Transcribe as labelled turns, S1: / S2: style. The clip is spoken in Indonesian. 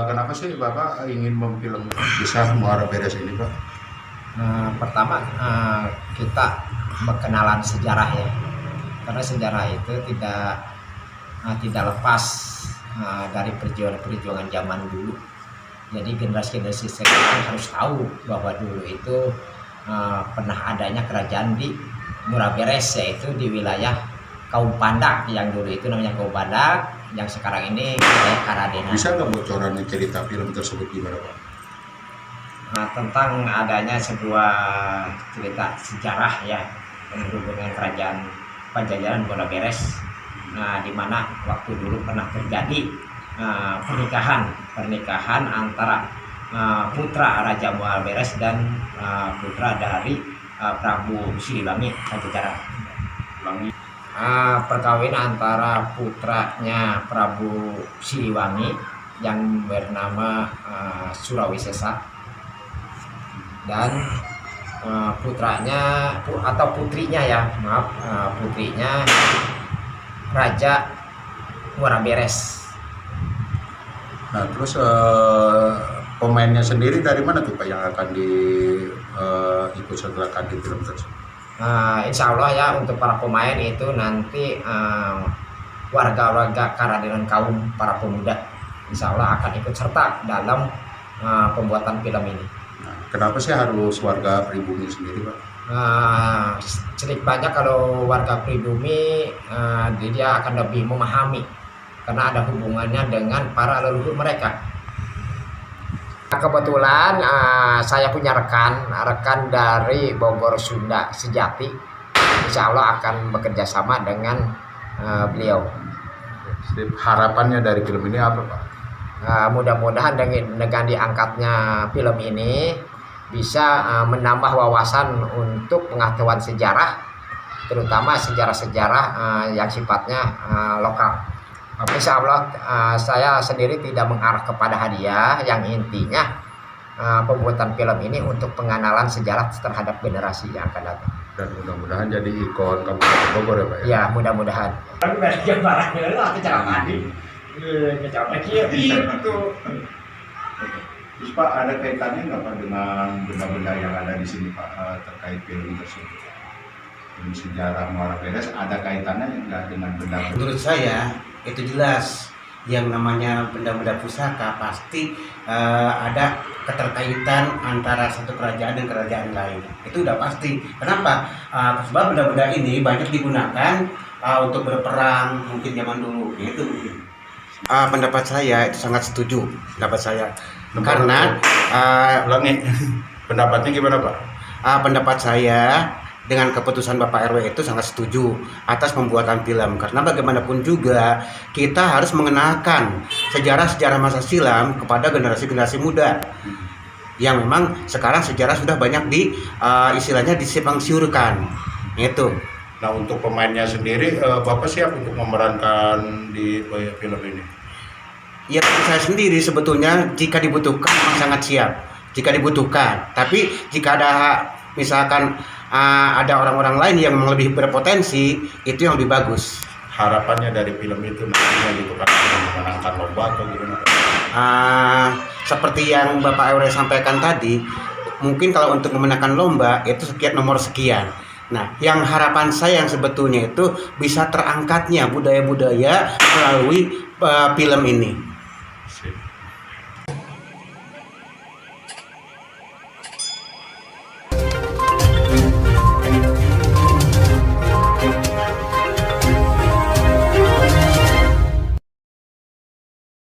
S1: kenapa sih Bapak ingin memfilm kisah Muara Beres ini, Pak?
S2: Pertama, kita berkenalan sejarah ya, karena sejarah itu tidak lepas dari perjuangan zaman dulu. Jadi generasi sekarang harus tahu bahwa dulu itu pernah adanya kerajaan di Muara Beres, yaitu di wilayah Kaum Pandak, yang dulu itu namanya Kaum Pandak, yang sekarang ini wilayah Karadena.
S1: Bisa nggak bocorannya cerita film tersebut gimana, Pak?
S2: Tentang adanya sebuah cerita sejarah ya berhubungan dengan kerajaan Pajajaran Muara Beres, di mana waktu dulu pernah terjadi pernikahan antara putra Raja Muara Beres dan putra dari Prabu Siliwangi Pajajaran. Perkawinan antara putranya Prabu Siliwangi yang bernama Surawisesa dan putranya atau putrinya ya, putrinya Raja Muara Beres.
S1: Nah, terus pemainnya sendiri dari mana tuh Pak yang akan ikut sertakan di film tersebut?
S2: Insya Allah ya, untuk para pemain itu nanti warga-warga Karadenan kaum para pemuda, insya Allah akan ikut serta dalam pembuatan film ini.
S1: Nah, kenapa sih harus warga pribumi sendiri, Pak?
S2: Sedikit banyak kalau warga pribumi dia akan lebih memahami karena ada hubungannya dengan para leluhur mereka. Kebetulan saya punya rekan dari Bogor Sunda Sejati, insya Allah akan bekerja sama dengan beliau.
S1: Harapannya dari film ini apa, Pak?
S2: Mudah-mudahan dengan diangkatnya film ini bisa menambah wawasan untuk pengetahuan sejarah, terutama sejarah-sejarah yang sifatnya lokal. Insya Allah saya sendiri tidak mengarah kepada hadiah, yang intinya pembuatan film ini untuk pengenalan sejarah terhadap generasi yang akan datang.
S1: Dan mudah-mudahan jadi ikon Kabupaten Bogor ya, Pak?
S2: Ya, mudah-mudahan.
S1: Terus Pak, ada kaitannya nggak Pak dengan benda-benda yang ada di sini Pak terkait film tersebut? Film sejarah Muara Beres ada kaitannya nggak dengan benda-benda?
S3: Menurut saya itu jelas, yang namanya benda-benda pusaka pasti ada keterkaitan antara satu kerajaan dan kerajaan lain. Itu udah pasti. Kenapa? Sebab benda-benda ini banyak digunakan untuk berperang mungkin zaman dulu. Itu pendapat saya itu sangat setuju. Pendapat saya karena
S1: pendapatnya gimana Pak?
S3: Pendapat saya dengan keputusan Bapak RW itu sangat setuju atas pembuatan film, karena bagaimanapun juga kita harus mengenalkan sejarah-sejarah masa silam kepada generasi-generasi muda yang memang sekarang sejarah sudah banyak istilahnya disimpang siurkan itu.
S1: Nah, untuk pemainnya sendiri Bapak siap untuk memerankan di film ini?
S3: Ya, saya sendiri sebetulnya jika dibutuhkan sangat siap jika dibutuhkan, tapi jika ada misalkan ada orang-orang lain yang memang lebih berpotensi, itu yang lebih bagus.
S1: Harapannya dari film itu nantinya gitu kan, memenangkan lomba atau gimana?
S3: Seperti yang Bapak RW sampaikan tadi, mungkin kalau untuk memenangkan lomba itu nomor sekian. Nah, yang harapan saya yang sebetulnya itu bisa terangkatnya budaya-budaya melalui film ini.
S1: Sip.